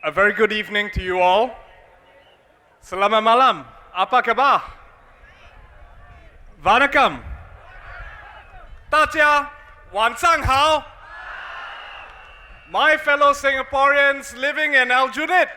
A very good evening to you all. Selamat malam. Apa kabar? Vanakkam. 大家晚上好. My fellow Singaporeans living in Aljunied.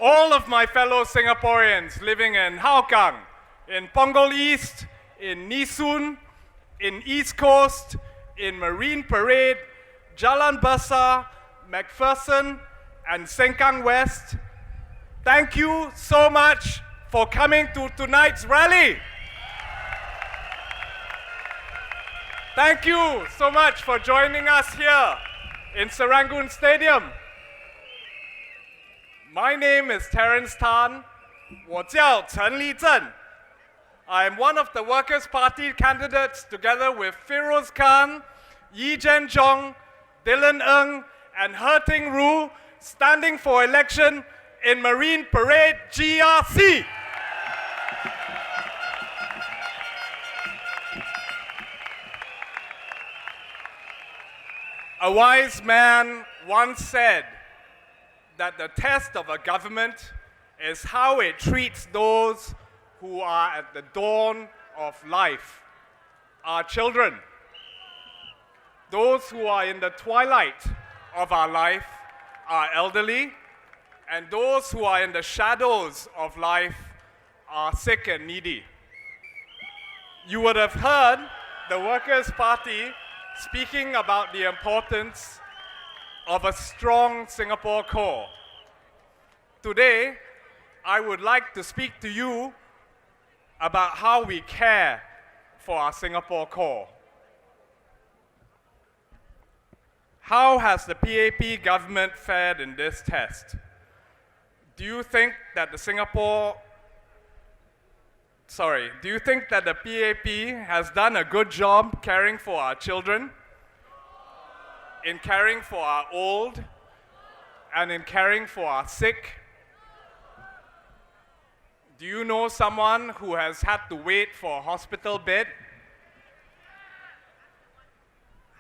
All of my fellow Singaporeans living in Hougang, in Punggol East, in Nee-Soon, in East Coast, in Marine Parade, Jalan Besar, McPherson, and Sengkang West, thank you so much for coming to tonight's rally. Thank you so much for joining us here in Serangoon Stadium. My name is Terence Tan. 我叫陈立正. I am one of the Workers' Party candidates together with Feroz Khan, Yee Jen Jong, Dylan Ng, and Herting Ru, standing for election in Marine Parade GRC. A wise man once said that the test of a government is how it treats those who are at the dawn of life, our children. Those who are in the twilight of our life, our elderly, and those who are in the shadows of life, are sick and needy. You would have heard the Workers' Party speaking about the importance of a strong Singapore core. Today, I would like to speak to you about how we care for our Singapore core. How has the PAP government fared in this test? Do you think that the PAP has done a good job caring for our children, in caring for our old, and in caring for our sick? Do you know someone who has had to wait for a hospital bed?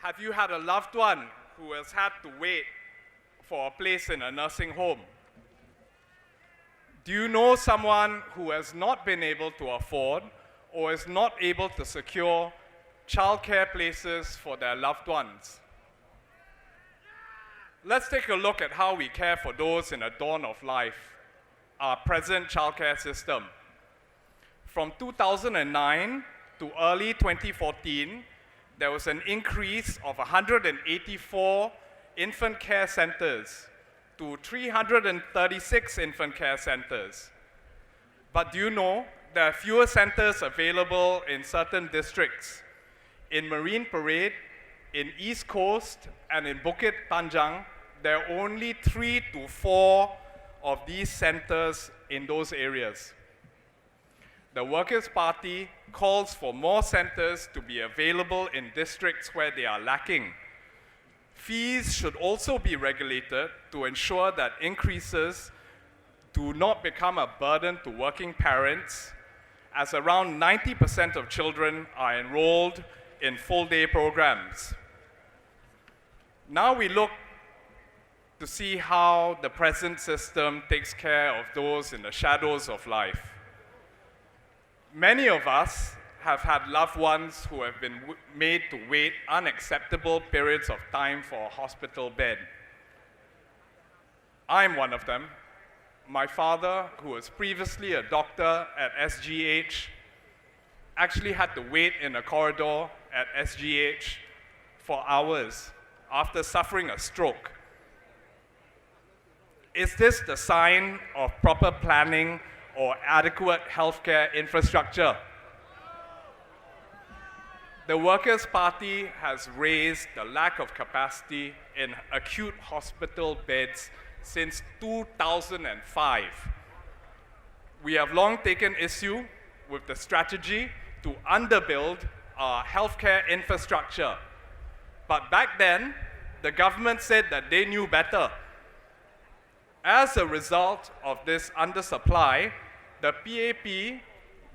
Have you had a loved one who has had to wait for a place in a nursing home? Do you know someone who has not been able to afford or is not able to secure childcare places for their loved ones? Let's take a look at how we care for those in the dawn of life, our present childcare system. From 2009 to early 2014, there was an increase of 184 infant care centers to 336 infant care centers. But do you know there are fewer centers available in certain districts? In Marine Parade, in East Coast, and in Bukit Panjang, there are only 3 to 4 of these centers in those areas. The Workers' Party calls for more centers to be available in districts where they are lacking. Fees should also be regulated to ensure that increases do not become a burden to working parents, as around 90% of children are enrolled in full-day programs. Now we look to see how the present system takes care of those in the shadows of life. Many of us have had loved ones who have been made to wait unacceptable periods of time for a hospital bed. I'm one of them. My father, who was previously a doctor at SGH, actually had to wait in a corridor at SGH for hours after suffering a stroke. Is this the sign of proper planning or adequate healthcare infrastructure? The Workers' Party has raised the lack of capacity in acute hospital beds since 2005. We have long taken issue with the strategy to underbuild our healthcare infrastructure. But back then, the government said that they knew better. As a result of this undersupply, the PAP,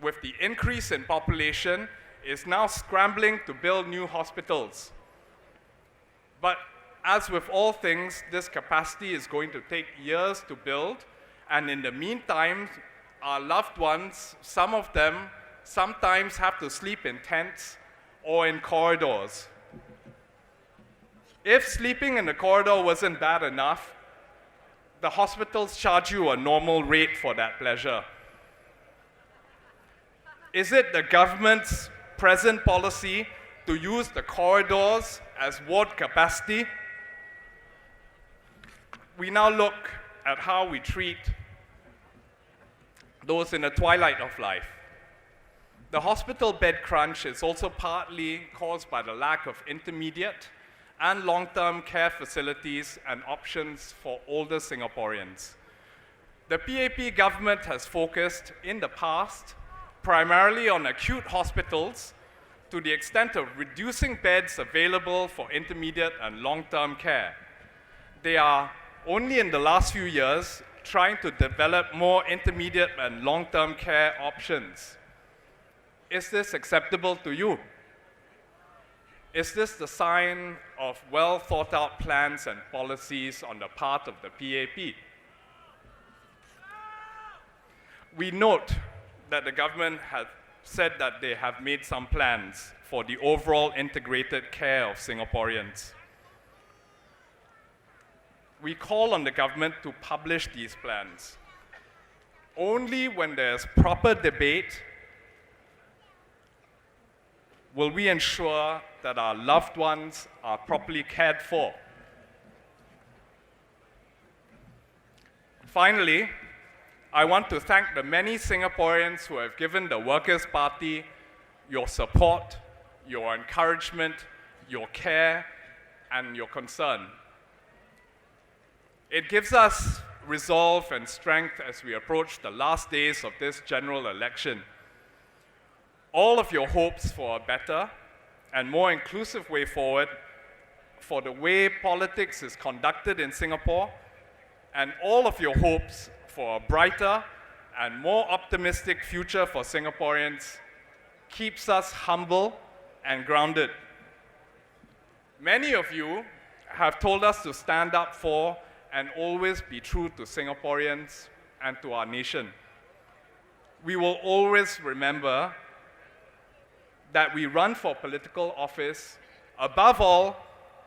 with the increase in population, is now scrambling to build new hospitals. But As with all things, this capacity is going to take years to build, and in the meantime, our loved ones, some of them, sometimes have to sleep in tents or in corridors. If sleeping in the corridor wasn't bad enough, the hospitals charge you a normal rate for that pleasure. Is it the government's present policy to use the corridors as ward capacity? We now look at how we treat those in the twilight of life. The hospital bed crunch is also partly caused by the lack of intermediate and long-term care facilities and options for older Singaporeans. The PAP government has focused in the past primarily on acute hospitals to the extent of reducing beds available for intermediate and long-term care. They are only in the last few years trying to develop more intermediate and long-term care options. Is this acceptable to you? Is this the sign of well-thought-out plans and policies on the part of the PAP? We note that the government has said that they have made some plans for the overall integrated care of Singaporeans. We call on the government to publish these plans. Only when there's proper debate will we ensure that our loved ones are properly cared for. Finally, I want to thank the many Singaporeans who have given the Workers' Party your support, your encouragement, your care, and your concern. It gives us resolve and strength as we approach the last days of this general election. All of your hopes for a better and more inclusive way forward for the way politics is conducted in Singapore, and all of your hopes for a brighter and more optimistic future for Singaporeans keeps us humble and grounded. Many of you have told us to stand up for and always be true to Singaporeans and to our nation. We will always remember that we run for political office, above all,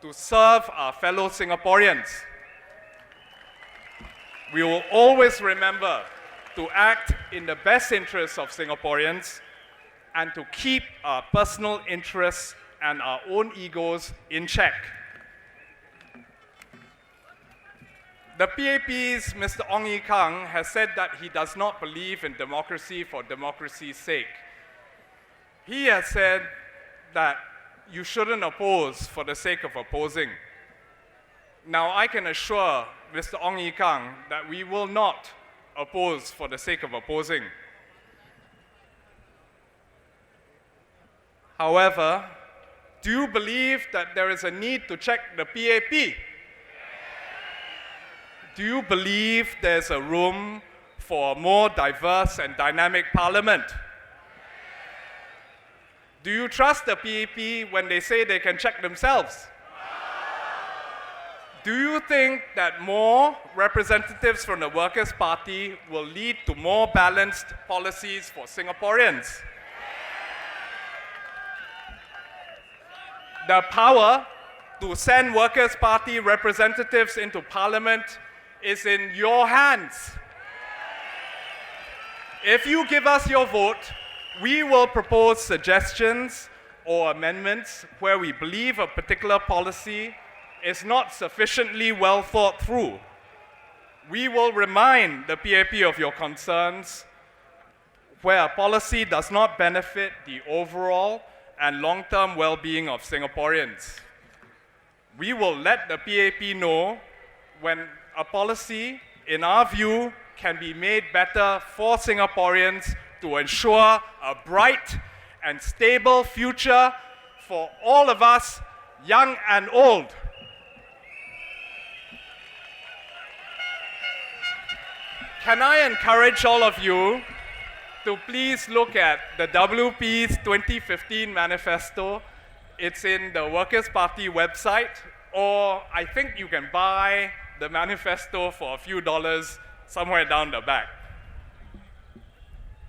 to serve our fellow Singaporeans. We will always remember to act in the best interests of Singaporeans and to keep our personal interests and our own egos in check. The PAP's Mr. Ong Ye Kung has said that he does not believe in democracy for democracy's sake. He has said that you shouldn't oppose for the sake of opposing. Now, I can assure Mr. Ong Ye Kung that we will not oppose for the sake of opposing. However, do you believe that there is a need to check the PAP? Do you believe there's a room for a more diverse and dynamic parliament? Do you trust the PAP when they say they can check themselves? Do you think that more representatives from the Workers' Party will lead to more balanced policies for Singaporeans? The power to send Workers' Party representatives into Parliament is in your hands. If you give us your vote, we will propose suggestions or amendments where we believe a particular policy is not sufficiently well thought through. We will remind the PAP of your concerns where a policy does not benefit the overall and long-term well-being of Singaporeans. We will let the PAP know when a policy, in our view, can be made better for Singaporeans to ensure a bright and stable future for all of us, young and old. Can I encourage all of you to please look at the WP's 2015 manifesto? It's in the Workers' Party website, or I think you can buy the manifesto for a few dollars somewhere down the back.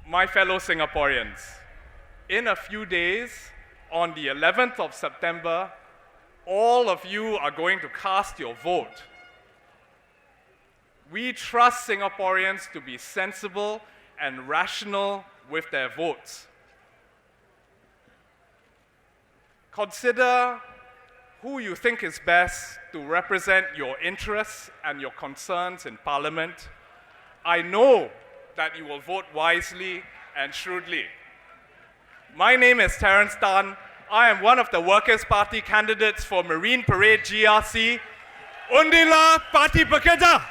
My fellow Singaporeans, in a few days, on the 11th of September, all of you are going to cast your vote. We trust Singaporeans to be sensible and rational with their votes. Consider who you think is best to represent your interests and your concerns in Parliament. I know that you will vote wisely and shrewdly. My name is Terence Tan. I am one of the Workers' Party candidates for Marine Parade GRC. Undilah Parti Pekerja!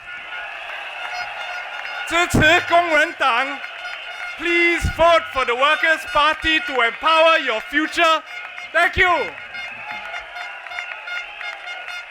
支持工人党. Please vote for the Workers' Party to empower your future. Thank you.